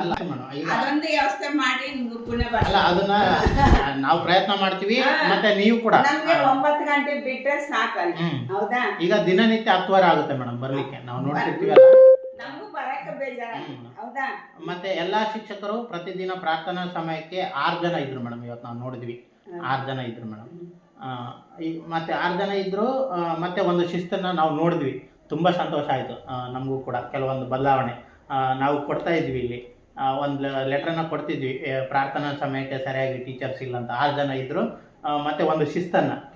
ಅಲ್ಲ ಮೇಡಮ್, ಈಗ ಅದೊಂದು ವ್ಯವಸ್ಥೆ ಮಾಡಿ ನಿಮ್ಗೆ ಪುಣ್ಯ ಅಲ್ಲ ಬರ್ತದೆ. ಅದನ್ನ ನಾವು ಪ್ರಯತ್ನ ಮಾಡ್ತೀವಿ. ಮತ್ತೆ ನೀವು ಕೂಡ ನಮ್ಗೆ 9 ಗಂಟೆ ಬಿಟ್ರೆ ಸಾಕಲ್ಲ, ಹೌದಾ? ಈಗ ದಿನನಿತ್ಯ 10 ಆಗುತ್ತೆ ಮೇಡಮ್ ಬರ್ಲಿಕ್ಕೆ, ನಾವು ನೋಡ್ತಿರ್ತೀವಲ್ಲ. ನಮಗೂ ಬರಕ್ಕೆ ಬೇಜಾರ, ಹೌದಾ? ಮತ್ತೆ ಎಲ್ಲಾ ಶಿಕ್ಷಕರು ಪ್ರತಿದಿನ ಪ್ರಾರ್ಥನಾ ಸಮಯಕ್ಕೆ 6 ಜನ ಇದ್ರು ಮೇಡಮ್. ಇವತ್ತು ನಾವು ನೋಡಿದ್ವಿ 6 ಜನ ಇದ್ರು ಮೇಡಮ್. ಮತ್ತೆ 6 ಜನ ಇದ್ರು. ಮತ್ತೆ ಒಂದು ಶಿಸ್ತನ್ನ ನಾವು ನೋಡಿದ್ವಿ, ತುಂಬಾ ಸಂತೋಷ ಆಯ್ತು ನಮಗೂ ಕೂಡ. ಕೆಲವೊಂದು ಬದಲಾವಣೆ ನಾವು ಕೊಡ್ತಾ ಇದ್ವಿ ಇಲ್ಲಿ. ಒಂದು ಲೆಟರ್ನ ಕೊಡ್ತಿದ್ವಿ, ಪ್ರಾರ್ಥನಾ ಸಮಯಕ್ಕೆ ಸರಿಯಾಗಿ ಟೀಚರ್ಸ್ ಇಲ್ಲ ಅಂತ. 6 ಜನ ಇದ್ರು. ಮತ್ತೆ ಒಂದು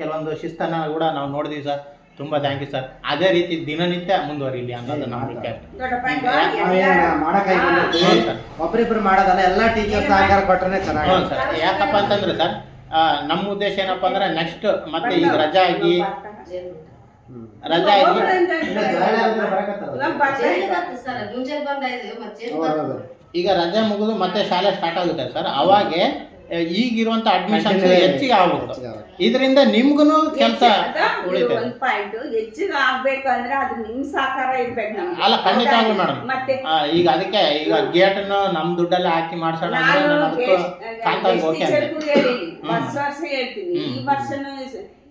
ಕೆಲವೊಂದು ಶಿಸ್ತನ್ನ ಕೂಡ ನಾವು ನೋಡಿದ್ವಿ ಸರ್. ತುಂಬಾ ಥ್ಯಾಂಕ್ ಯು ಸರ್. ಅದೇ ರೀತಿ ದಿನನಿತ್ಯ ಮುಂದುವರಿಲಿ ಅನ್ನೋದು ನಮ್ಮ ರಿಕ್ವೆಸ್ಟ್. ಒಬ್ಬರಿಬ್ರು ಮಾಡೋದಲ್ಲ, ಎಲ್ಲಾ ಟೀಚರ್ಸ್ ಸಹಕಾರ ಕೊಟ್ಟರೆ ಚೆನ್ನಾಗಿ. ಹೌದು ಸರ್. ಯಾಕಪ್ಪ ಅಂತಂದ್ರೆ ಸರ್, ನಮ್ಮ ಉದ್ದೇಶ ಏನಪ್ಪಾ ಅಂದ್ರೆ ನೆಕ್ಸ್ಟ್ ಮತ್ತೆ ಈಗ ರಜಾ ಆಗಿ ಈಗ ರಜೆ ಮುಗಿದು ಮತ್ತೆ ಶಾಲೆ ಸ್ಟಾರ್ಟ್ ಆಗುತ್ತೆ ಸರ್. ಅವಾಗೆ ಈಗಿರುವಂತ ಅಡ್ಮಿಷನ್ಸ್ ಹೆಚ್ಚಿಗೆ ಆಗ್ಬೇಕು. ಇದರಿಂದ ನಿಮ್ಗೂ ಕೆಲಸ ಉಳಿತದೆ. ಒಂದು ಪಾಯಿಂಟ್ ಹೆಚ್ಚಿಗೆ ಆಗ್ಬೇಕಂದ್ರೆ ಅದು ನಿಮ್ ಸಹಕಾರ ಇರ್ಬೇಕು ನಮ್ಗೆ. ಅಲ್ಲ ಖಂಡಿತ ಆಗಲಿ ಮೇಡಮ್. ಈಗ ಅದಕ್ಕೆ ಈಗ ಗೇಟ್ ಅನ್ನು ನಮ್ ದುಡ್ಡಲ್ಲಿ ಹಾಕಿ ಮಾಡ್ಸೋಣ ಅಂದ್ರೆ ವರ್ಷ ಹೇಳ್ತೀನಿ. ಈ ವರ್ಷನು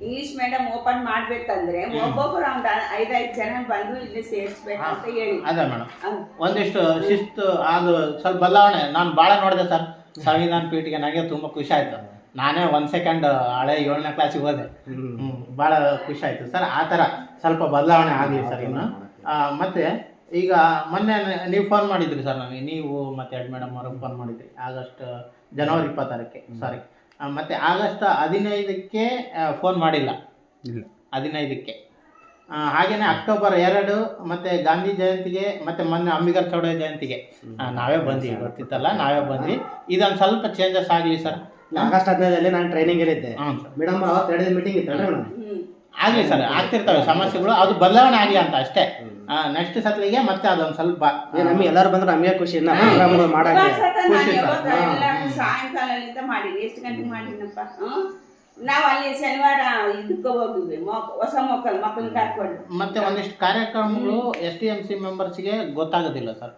ಇಂಗ್ಲಿಷ್ ಮೀಡಿಯಂ ಓಪನ್ ಮಾಡ್ಬೇಕಂದ್ರೆ ಒಬ್ಬೊಬ್ರು ಒಂದು 5-5 ಜನ ಬಂದು ಇಲ್ಲಿ ಸೇರಿಸ್ಬೇಕು ಅಂತ ಹೇಳಿ. ಅದೇ ಮೇಡಮ್, ಒಂದಿಷ್ಟು ಶಿಸ್ತು ಅದು ಸ್ವಲ್ಪ ಬದಲಾವಣೆ ನಾನು ಭಾಳ ನೋಡಿದೆ ಸರ್. ಸಂವಿಧಾನ ಪೀಠಿಗೆ ನನಗೆ ತುಂಬ ಖುಷಿ ಆಯ್ತು. ನಾನೇ 1 ಸೆಕೆಂಡ್ ಹಳೆ 7ನೇ ಕ್ಲಾಸಿಗೆ ಹೋದೆ. ಭಾಳ ಖುಷಿ ಆಯ್ತು ಸರ್. ಆ ಥರ ಸ್ವಲ್ಪ ಬದಲಾವಣೆ ಆಗಲಿ ಸರ್ ಇನ್ನು. ಮತ್ತೆ ಈಗ ಮೊನ್ನೆ ನೀವು ಫೋನ್ ಮಾಡಿದ್ರಿ ಸರ್ ನನಗೆ, ನೀವು ಮತ್ತೆ ಹೆಡ್ ಮೇಡಮ್ ಅವ್ರಿಗೆ ಫೋನ್ ಮಾಡಿದ್ರಿ ಜನವರಿ 26ಕ್ಕೆ ಸಾರಿ. ಮತ್ತೆ ಆಗಸ್ಟ್ 15ಕ್ಕೆ ಫೋನ್ ಮಾಡಿಲ್ಲ, 15ಕ್ಕೆ. ಹಾಗೇನೆ ಅಕ್ಟೋಬರ್ 2 ಮತ್ತೆ ಗಾಂಧಿ ಜಯಂತಿಗೆ ಮತ್ತೆ ಮೊನ್ನೆ ಅಂಬಿಗರ್ ಚೌಡ ಜಯಂತಿಗೆ ನಾವೇ ಬಂದ್ವಿ. ಗೊತ್ತಿತ್ತಲ್ಲ, ನಾವೇ ಬಂದ್ವಿ. ಇದೊಂದು ಸ್ವಲ್ಪ ಚೇಂಜಸ್ ಆಗಲಿ ಸರ್. ಆಗಸ್ಟ್ 15ರಲ್ಲಿ ನಾನು ಟ್ರೈನಿಂಗ್ ಇರುತ್ತೆ ಮೇಡಮ್. ಅವತ್ತು 2 ಮೀಟಿಂಗ್ ಇತ್ತು ಮೇಡಮ್. ಆಗಲಿ ಸರ್, ಆಗ್ತಿರ್ತವೆ ಸಮಸ್ಯೆಗಳು, ಅದು ಬದಲಾವಣೆ ಆಗಲಿ ಅಂತ ಅಷ್ಟೇ. ನೆಕ್ಸ್ಟ್ ಸತ್ಲಿಗೆ ಮತ್ತೆ ಅದೊಂದು ಸ್ವಲ್ಪ ನಮ್ಗೆ ಎಲ್ಲರೂ ಬಂದ್ರೆ ನಮಗೆ ಖುಷಿ ಮಾಡಕ್ಕೆ. ಸಾಯಂಕಾಲದಿಂದ ಮಾಡಿದ್ವಿ. ಎಷ್ಟು ಗಂಟೆಗೆ ಮಾಡಿದ್ನಪ್ಪ? ನಾವು ಅಲ್ಲಿ ಶನಿವಾರ ಇದಕ್ಕೆ ಹೋಗಿದ್ವಿ, ಹೊಸ ಮಕ್ಕಳನ್ನ ಕರ್ಕೊಂಡು. ಮತ್ತೆ ಒಂದಿಷ್ಟು ಕಾರ್ಯಕ್ರಮಗಳು STMC ಮೆಂಬರ್ಸ್ಗೆ ಗೊತ್ತಾಗೋದಿಲ್ಲ ಸರ್.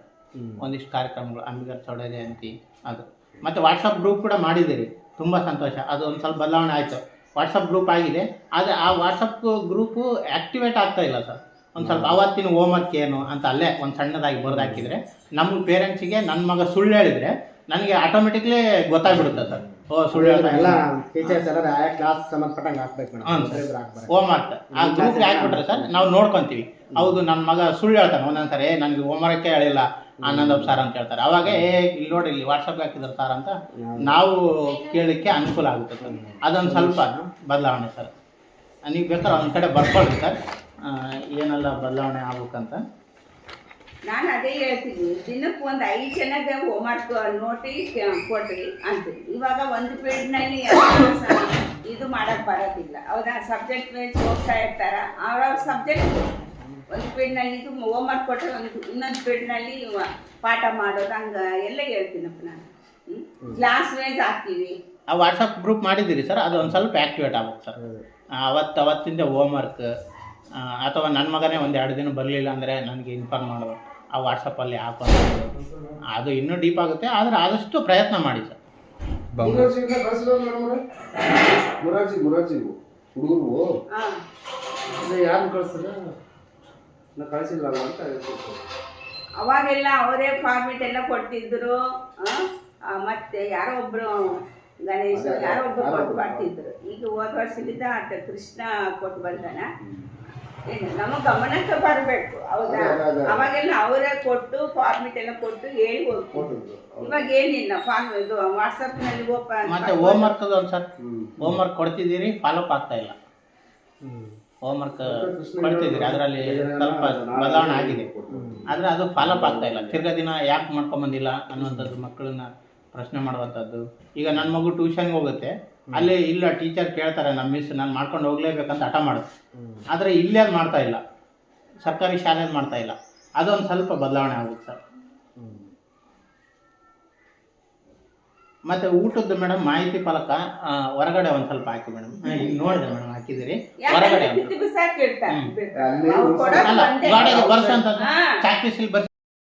ಒಂದಿಷ್ಟು ಕಾರ್ಯಕ್ರಮಗಳು ಅಂಬಿಗರ್ ಚೌಡ ಜಯಂತಿ ಅದು. ಮತ್ತೆ ವಾಟ್ಸಪ್ ಗ್ರೂಪ್ ಕೂಡ ಮಾಡಿದ್ದೀರಿ, ತುಂಬ ಸಂತೋಷ. ಅದು ಒಂದು ಸ್ವಲ್ಪ ಬದಲಾವಣೆ ಆಯಿತು. ವಾಟ್ಸಪ್ ಗ್ರೂಪ್ ಆಗಿದೆ, ಆದರೆ ಆ ವಾಟ್ಸಪ್ ಗ್ರೂಪು ಆ್ಯಕ್ಟಿವೇಟ್ ಆಗ್ತಾ ಇಲ್ಲ ಸರ್. ಒಂದು ಸ್ವಲ್ಪ ಅವತ್ತಿನ ಹೋಮ್ವರ್ಕ್ ಏನು ಅಂತ ಅಲ್ಲೇ ಒಂದು ಸಣ್ಣದಾಗಿ ಬರೆದು ಹಾಕಿದರೆ ನಮ್ಮ ಪೇರೆಂಟ್ಸಿಗೆ ನನ್ನ ಮಗ ಸುಳ್ಳು ಹೇಳಿದರೆ ನನಗೆ ಆಟೋಮೆಟಿಕ್ಲಿ ಗೊತ್ತಾಗ್ಬಿಡುತ್ತೆ ಸರ್. ಸುಳ್ಳು ಎಲ್ಲ ಟೀಚರ್ಸ್ ಎಲ್ಲ ಕ್ಲಾಸ್ ಸಂಬಂಧಪಟ್ಟಂಗೆ ಹಾಕ್ಬೇಕು ಮೇಡಮ್. ಹೋಮ್ವರ್ಕ್ ಆ ಗ್ರೂಪ್ಗೆ ಹಾಕ್ಬಿಟ್ರೆ ಸರ್ ನಾವು ನೋಡ್ಕೊತೀವಿ. ಹೌದು ನನ್ನ ಮಗ ಸುಳ್ಳು ಹೇಳ್ತಾನೆ ಒಂದೊಂದ್ಸರಿ, ನನಗೆ ಹೋಮ್ವರ್ಕೇ ಹೇಳಿಲ್ಲ ಆನಂದಪ್ಪ ಸರ್ ಅಂತ ಹೇಳ್ತಾರೆ. ಅವಾಗ ಇಲ್ಲಿ ನೋಡಿ ಇಲ್ಲಿ ವಾಟ್ಸಪ್ಗೆ ಹಾಕಿದ್ರು ಸರ್ ಅಂತ ನಾವು ಕೇಳಲಿಕ್ಕೆ ಅನುಕೂಲ ಆಗುತ್ತೆ ಸರ್. ಅದೊಂದು ಸ್ವಲ್ಪ ಬದಲಾವಣೆ ಸರ್. ನೀವು ಬೇಕಾದ್ರೆ ಒಂದು ಕಡೆ ಬರ್ಕೊಳ್ಳಿ ಸರ್, ಏನೆಲ್ಲ ಬದಲಾವಣೆ ಆಗ್ಬೇಕಂತ. ನಾನು ಅದೇ ಹೇಳ್ತೀನಿ, ದಿನಕ್ಕೆ ಒಂದು 5 ಜನಕ್ಕೆ ಹೋಮ್ವರ್ಕ್ ನೋಟಿ ಕೊಟ್ರಿ ಅಂತೀನಿ. ಇವಾಗ ಒಂದು ಪೀರಿಯಡ್ನಲ್ಲಿ ಇದು ಮಾಡಕ್ಕೆ ಬರೋದಿಲ್ಲ, ಹೌದಾ? ಸಬ್ಜೆಕ್ಟ್ ವೈಸ್ ಹೋಗ್ತಾ ಇರ್ತಾರ. ಅವ್ರವ್ರ ಸಬ್ಜೆಕ್ಟ್ ಒಂದು ಪೀರಿಯಡ್ನಲ್ಲಿ ಇದು ಹೋಮ್ವರ್ಕ್ ಕೊಟ್ಟರೆ ಇನ್ನೊಂದು ಪೀರಿಯಡ್ನಲ್ಲಿ ಪಾಠ ಮಾಡೋದು, ಹಂಗೆ ಎಲ್ಲ ಹೇಳ್ತೀನಪ್ಪ ನಾನು. ಕ್ಲಾಸ್ ವೈಸ್ ಹಾಕ್ತೀವಿ. ಆ ವಾಟ್ಸಪ್ ಗ್ರೂಪ್ ಮಾಡಿದ್ದೀರಿ ಸರ್, ಅದು ಒಂದು ಸ್ವಲ್ಪ ಆ್ಯಕ್ಟಿವೇಟ್ ಆಗ್ಬೇಕು ಸರ್. ಅವತ್ತಿಂದ ಹೋಮ್ವರ್ಕ್ ಅಥವಾ ನನ್ನ ಮಗನೇ 1-2 ದಿನ ಬರಲಿಲ್ಲ ಅಂದರೆ ನನಗೆ ಇನ್ಫಾರ್ಮ್ ಮಾಡೋದು, ಆ ವಾಟ್ಸಪ್ಪಲ್ಲಿ ಹಾಕೋದು. ಅದು ಇನ್ನೂ ಡೀಪ್ ಆಗುತ್ತೆ, ಆದರೆ ಆದಷ್ಟು ಪ್ರಯತ್ನ ಮಾಡಿ ಸರ್. ಹುಡುಗರು ಯಾರು ಕಳಿಸಿಲ್ಲ ಅಂತ ಅವಾಗೆಲ್ಲ ಅವರೇ ಫಾರ್ಮೇಟ್ ಎಲ್ಲ ಕೊಡ್ತಿದ್ರು. ಮತ್ತೆ ಯಾರೋ ಒಬ್ರು ಗಣೇಶ ಯಾರೋ ಒಬ್ರು ಕೊಟ್ಟು ಬರ್ತಿದ್ರು. ಈಗ ಹೋದ ವರ್ಷದಿಂದ ಕೃಷ್ಣ ಕೊಟ್ಟು ಬಂದಾನ. ಏನು ನಮ್ಮ ಗಮನಕ್ಕೆ ಬರಬೇಕು, ಹೌದಾ? ಅವಾಗೆಲ್ಲ ಅವರೇ ಕೊಟ್ಟು ಫಾರ್ಮೇಟ್ ಎಲ್ಲ ಕೊಟ್ಟು ಹೇಳಿ ಹೋಗ್ತಿದ್ರು. ಇವಾಗ ಏನಿಲ್ಲ, ಇದು ವಾಟ್ಸಪ್ನಲ್ಲಿ ಮತ್ತೆ ಹೋಮ್ವರ್ಕ್ ಒಂದು ಸರ್ ಹೋಮ್ವರ್ಕ್ ಕೊಡ್ತಿದ್ದೀರಿ, ಫಾಲೋಅಪ್ ಆಗ್ತಾ ಇಲ್ಲ. ಹೋಮ್ವರ್ಕ್ ಕೊಡ್ತಿದ್ದೀರಿ, ಅದರಲ್ಲಿ ಸ್ವಲ್ಪ ಬದಲಾವಣೆ ಆಗಿದೆ, ಆದರೆ ಅದು ಫಾಲೋಅಪ್ ಆಗ್ತಾ ಇಲ್ಲ. ತಿರ್ಗಾ ದಿನ ಯಾಕೆ ಮಾಡ್ಕೊಂಬಂದಿಲ್ಲ ಅನ್ನುವಂಥದ್ದು ಮಕ್ಕಳನ್ನ ಪ್ರಶ್ನೆ ಮಾಡುವಂಥದ್ದು. ಈಗ ನನ್ನ ಮಗು ಟ್ಯೂಷನ್ಗೆ ಹೋಗುತ್ತೆ, ಅಲ್ಲಿ ಇಲ್ಲ ಟೀಚರ್ ಕೇಳ್ತಾರೆ, ನಮ್ಮ ಮಿಸ್ ನಾನು ಮಾಡ್ಕೊಂಡು ಹೋಗ್ಲೇಬೇಕಂತ ಹಠ ಮಾಡುತ್ತೆ. ಆದರೆ ಇಲ್ಲೇ ಅದು ಮಾಡ್ತಾ ಇಲ್ಲ, ಸರ್ಕಾರಿ ಶಾಲೆಯಲ್ಲಿ ಮಾಡ್ತಾ ಇಲ್ಲ. ಅದೊಂದು ಸ್ವಲ್ಪ ಬದಲಾವಣೆ ಆಗುತ್ತೆ ಸರ್. ಮತ್ತೆ ಊಟದ್ದು ಮೇಡಮ್ ಮಾಹಿತಿ ಫಲಕ ಹೊರಗಡೆ ಒಂದು ಸ್ವಲ್ಪ ಹಾಕಿ ಮೇಡಮ್. ಈಗ ನೋಡಿದೆ ಮೇಡಮ್, ಹಾಕಿದಿರಿ ಹೊರಗಡೆ ಗಾಡಿಗೆ ಬರ್ಸಂತ ಚಾಕಿ ಸಿಲ್ ಬರ್ಸಿ